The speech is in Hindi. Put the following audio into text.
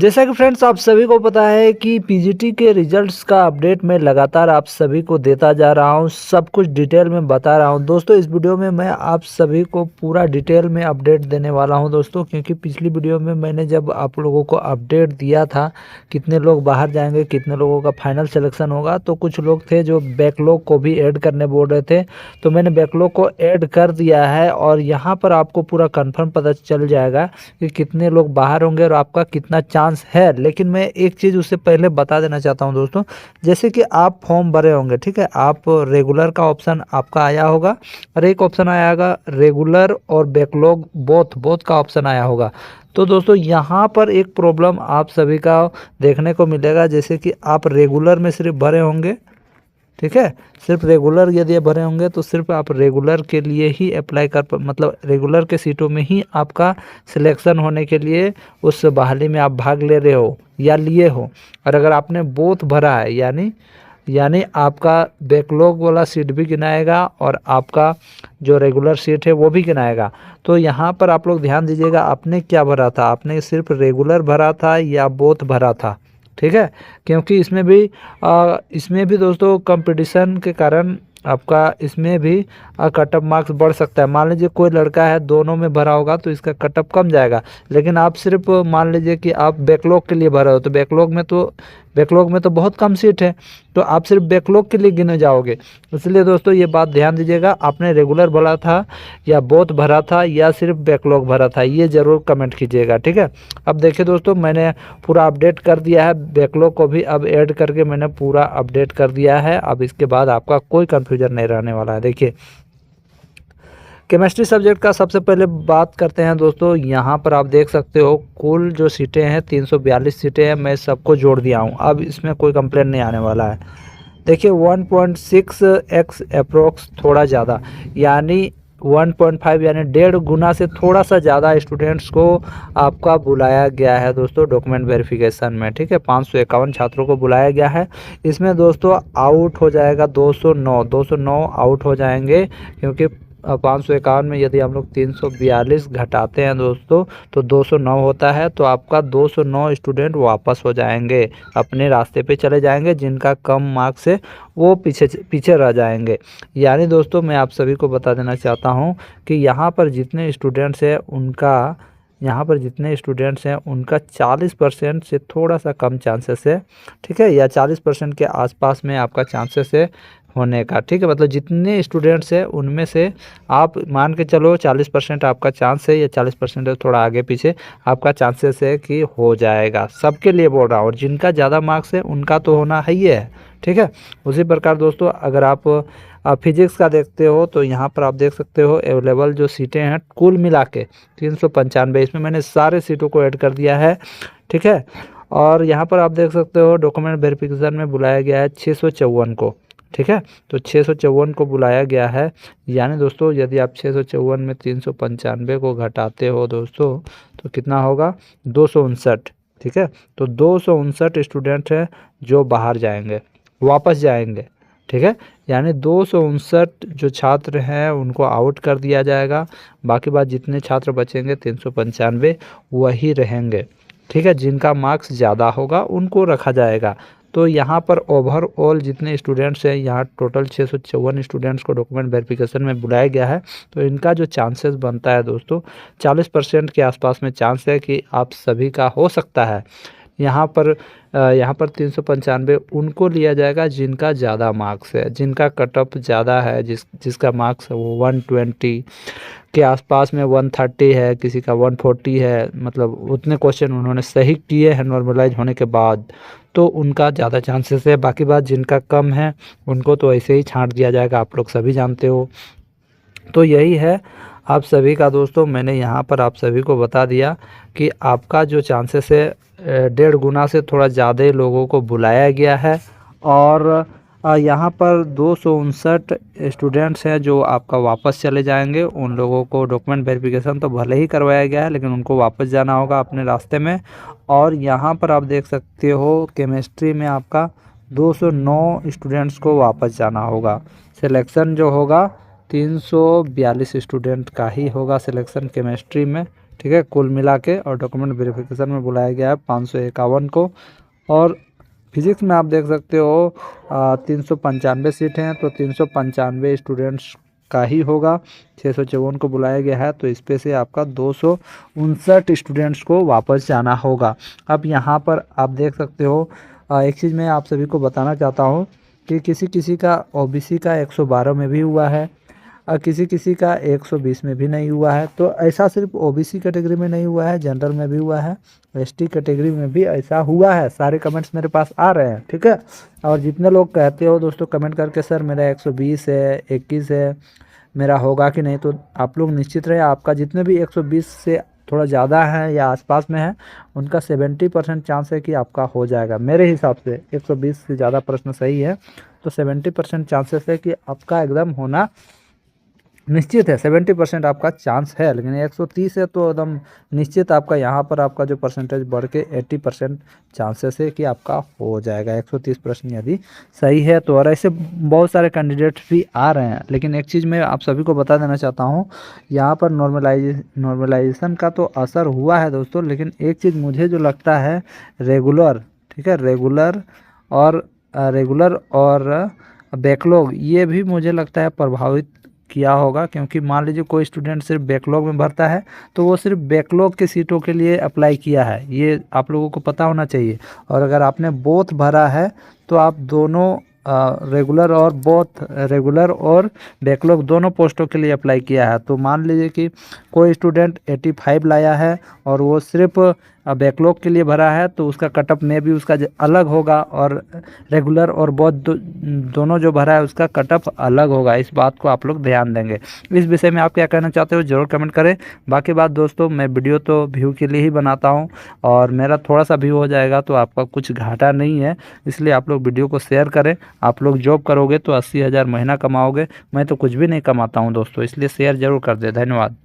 जैसा कि फ्रेंड्स आप सभी को पता है कि पीजीटी के रिजल्ट्स का अपडेट मैं लगातार आप सभी को देता जा रहा हूं, सब कुछ डिटेल में बता रहा हूं। दोस्तों इस वीडियो में मैं आप सभी को पूरा डिटेल में अपडेट देने वाला हूं दोस्तों, क्योंकि पिछली वीडियो में मैंने जब आप लोगों को अपडेट दिया था कितने लोग बाहर जाएंगे, कितने लोगों का फाइनल सिलेक्शन होगा, तो कुछ लोग थे जो बैकलॉग को भी ऐड करने बोल रहे थे। तो मैंने बैकलॉग को ऐड कर दिया है और यहाँ पर आपको पूरा कन्फर्म पता चल जाएगा कि कितने लोग बाहर होंगे और आपका कितना चांस है। लेकिन मैं एक चीज़ उससे पहले बता देना चाहता हूं दोस्तों, जैसे कि आप फॉर्म भरे होंगे, ठीक है, आप रेगुलर का ऑप्शन आपका आया होगा और एक ऑप्शन आया होगा रेगुलर और बैकलॉग बोथ का ऑप्शन आया होगा। तो दोस्तों यहाँ पर एक प्रॉब्लम आप सभी का देखने को मिलेगा, जैसे कि आप रेगुलर में सिर्फ भरे होंगे, ठीक है, सिर्फ रेगुलर यदि भरे होंगे तो सिर्फ आप रेगुलर के लिए ही अप्लाई कर मतलब रेगुलर के सीटों में ही आपका सिलेक्शन होने के लिए उस बहाली में आप भाग ले रहे हो या लिए हो। और अगर आपने बोथ भरा है यानी आपका बैकलॉग वाला सीट भी गिनाएगा और आपका जो रेगुलर सीट है वो भी गिनाएगा। तो यहाँ पर आप लोग ध्यान दीजिएगा, आपने क्या भरा था, आपने सिर्फ रेगुलर भरा था या बोथ भरा था, ठीक है, क्योंकि इसमें भी दोस्तों कंपटीशन के कारण आपका इसमें भी कट ऑफ मार्क्स बढ़ सकता है। मान लीजिए कोई लड़का है दोनों में भरा होगा तो इसका कट ऑफ कम जाएगा, लेकिन आप सिर्फ मान लीजिए कि आप बैकलॉग के लिए भरा हो तो बैकलॉग में तो बहुत कम सीट है, तो आप सिर्फ बैकलॉग के लिए गिने जाओगे। इसलिए दोस्तों ये बात ध्यान दीजिएगा, आपने रेगुलर भरा था या बोथ भरा था या सिर्फ बैकलॉग भरा था, ये ज़रूर कमेंट कीजिएगा, ठीक है। अब देखिए दोस्तों मैंने पूरा अपडेट कर दिया है, बैकलॉग को भी अब ऐड करके मैंने पूरा अपडेट कर दिया है। अब इसके बाद आपका कोई कन्फ्यूजन नहीं रहने वाला है। देखिए केमिस्ट्री सब्जेक्ट का सबसे पहले बात करते हैं दोस्तों। यहाँ पर आप देख सकते हो कुल जो सीटें हैं 342 सीटें हैं, मैं सबको जोड़ दिया हूँ, अब इसमें कोई कंप्लेंट नहीं आने वाला है। देखिए 1.6x अप्रोक्स थोड़ा ज़्यादा, यानी 1.5 यानी 1.5 गुना से थोड़ा सा ज़्यादा स्टूडेंट्स को आपका बुलाया गया है दोस्तों डॉक्यूमेंट वेरिफिकेशन में, ठीक है। 551 छात्रों को बुलाया गया है। इसमें दोस्तों आउट हो जाएगा 209 आउट हो जाएंगे, क्योंकि 551 में यदि हम लोग 342 घटाते हैं दोस्तों तो 209 होता है, तो आपका 209 स्टूडेंट वापस हो जाएंगे, अपने रास्ते पे चले जाएंगे, जिनका कम मार्क्स है वो पीछे रह जाएंगे। यानी दोस्तों मैं आप सभी को बता देना चाहता हूँ कि यहाँ पर जितने स्टूडेंट्स हैं उनका 40% से थोड़ा सा कम चांसेस है, ठीक है, या 40% के आसपास में आपका चांसेस है होने का, ठीक है। मतलब जितने स्टूडेंट्स हैं उनमें से आप मान के चलो 40% आपका चांस है, या 40% है थोड़ा आगे पीछे आपका चांसेस है कि हो जाएगा। सबके लिए बोल रहा हूँ, और जिनका ज़्यादा मार्क्स है उनका तो होना ही है, ठीक है। उसी प्रकार दोस्तों अगर आप फिजिक्स का देखते हो तो यहाँ पर आप देख सकते हो अवेलेबल जो सीटें हैं कुल मिला के 395, इसमें मैंने सारे सीटों को ऐड कर दिया है, ठीक है। और यहाँ पर आप देख सकते हो डॉक्यूमेंट वेरिफिकेशन में बुलाया गया है 654 को, ठीक है। तो 654 को बुलाया गया है, यानी दोस्तों यदि आप 654 में 395 को घटाते हो दोस्तों तो कितना होगा 259, ठीक है। तो 259 स्टूडेंट हैं जो बाहर जाएंगे, वापस जाएंगे, ठीक है। यानी 259 जो छात्र हैं उनको आउट कर दिया जाएगा, बाकी बात जितने छात्र बचेंगे 395 वही रहेंगे, ठीक है। जिनका मार्क्स ज़्यादा होगा उनको रखा जाएगा। तो यहाँ पर ओवरऑल जितने स्टूडेंट्स हैं, यहाँ टोटल 654 स्टूडेंट्स को डॉक्यूमेंट वेरिफिकेशन में बुलाया गया है। तो इनका जो चांसेस बनता है दोस्तों 40% के आसपास में चांस है कि आप सभी का हो सकता है। यहाँ पर 395 उनको लिया जाएगा जिनका ज़्यादा मार्क्स है, जिनका कट ऑफ ज़्यादा है, जिसका मार्क्स वो 120 के आसपास में, 130 है, किसी का 140 है, मतलब उतने क्वेश्चन उन्होंने सही किए हैं नॉर्मलाइज होने के बाद, तो उनका ज़्यादा चांसेस है। बाकी बात जिनका कम है उनको तो ऐसे ही छांट दिया जाएगा, आप लोग सभी जानते हो। तो यही है आप सभी का दोस्तों, मैंने यहाँ पर आप सभी को बता दिया कि आपका जो चांसेस है 1.5 गुना से थोड़ा ज़्यादा लोगों को बुलाया गया है। और यहाँ पर 259 स्टूडेंट्स हैं जो आपका वापस चले जाएंगे। उन लोगों को डॉक्यूमेंट वेरिफिकेशन तो भले ही करवाया गया है, लेकिन उनको वापस जाना होगा अपने रास्ते में। और यहाँ पर आप देख सकते हो केमिस्ट्री में आपका 209 स्टूडेंट्स को वापस जाना होगा। सिलेक्शन जो होगा 342 स्टूडेंट का ही होगा सिलेक्शन केमिस्ट्री में, ठीक है, कुल मिला के। और डॉक्यूमेंट वेरिफिकेशन में बुलाया गया है 551 को। और फिजिक्स में आप देख सकते हो 395 सीट हैं, तो 395 स्टूडेंट्स का ही होगा। 654 को बुलाया गया है, तो इस पे से आपका 259 स्टूडेंट्स को वापस जाना होगा। अब यहाँ पर आप देख सकते हो एक चीज़ मैं आप सभी को बताना चाहता हूँ कि किसी किसी का ओबीसी का 112 में भी हुआ है और किसी किसी का 120 में भी नहीं हुआ है। तो ऐसा सिर्फ ओबीसी कैटेगरी में नहीं हुआ है, जनरल में भी हुआ है, एसटी कैटेगरी में भी ऐसा हुआ है। सारे कमेंट्स मेरे पास आ रहे हैं, ठीक है। और जितने लोग कहते हो दोस्तों कमेंट करके सर मेरा 120 है, 21 है, मेरा होगा कि नहीं, तो आप लोग निश्चित रहे आपका जितने भी 120 से थोड़ा ज़्यादा है या आसपास में है उनका 70% चांस है कि आपका हो जाएगा। मेरे हिसाब से 120 से ज़्यादा प्रश्न सही है, तो 70% चांसेस है कि आपका एग्ज़ाम होना निश्चित है। 70% आपका चांस है, लेकिन 130 है तो एकदम निश्चित आपका यहाँ पर आपका जो परसेंटेज बढ़ के 80% चांसेस है कि आपका हो जाएगा 130 प्रश्न यदि सही है तो। और ऐसे बहुत सारे कैंडिडेट्स भी आ रहे हैं, लेकिन एक चीज़ मैं आप सभी को बता देना चाहता हूँ, यहाँ पर नॉर्मलाइजेशन का तो असर हुआ है दोस्तों, लेकिन एक चीज़ मुझे जो लगता है रेगुलर, ठीक है, रेगुलर और बैकलॉग ये भी मुझे लगता है प्रभावित किया होगा। क्योंकि मान लीजिए कोई स्टूडेंट सिर्फ बैकलॉग में भरता है तो वो सिर्फ बैकलॉग की सीटों के लिए अप्लाई किया है, ये आप लोगों को पता होना चाहिए। और अगर आपने बोथ भरा है तो आप दोनों रेगुलर और बैकलॉग दोनों पोस्टों के लिए अप्लाई किया है। तो मान लीजिए कि कोई स्टूडेंट 85 लाया है और वो सिर्फ बैकलॉग के लिए भरा है तो उसका कटअप में भी उसका अलग होगा, और रेगुलर और दोनों जो भरा है उसका कटअप अलग होगा। इस बात को आप लोग ध्यान देंगे। इस विषय में आप क्या कहना चाहते हो ज़रूर कमेंट करें। बाकी बात दोस्तों, मैं वीडियो तो व्यू के लिए ही बनाता हूँ और मेरा थोड़ा सा व्यू हो जाएगा तो आपका कुछ घाटा नहीं है, इसलिए आप लोग वीडियो को शेयर करें। आप लोग जॉब करोगे तो 80,000 महीना कमाओगे, मैं तो कुछ भी नहीं कमाता हूँ दोस्तों, इसलिए शेयर ज़रूर कर दें। धन्यवाद।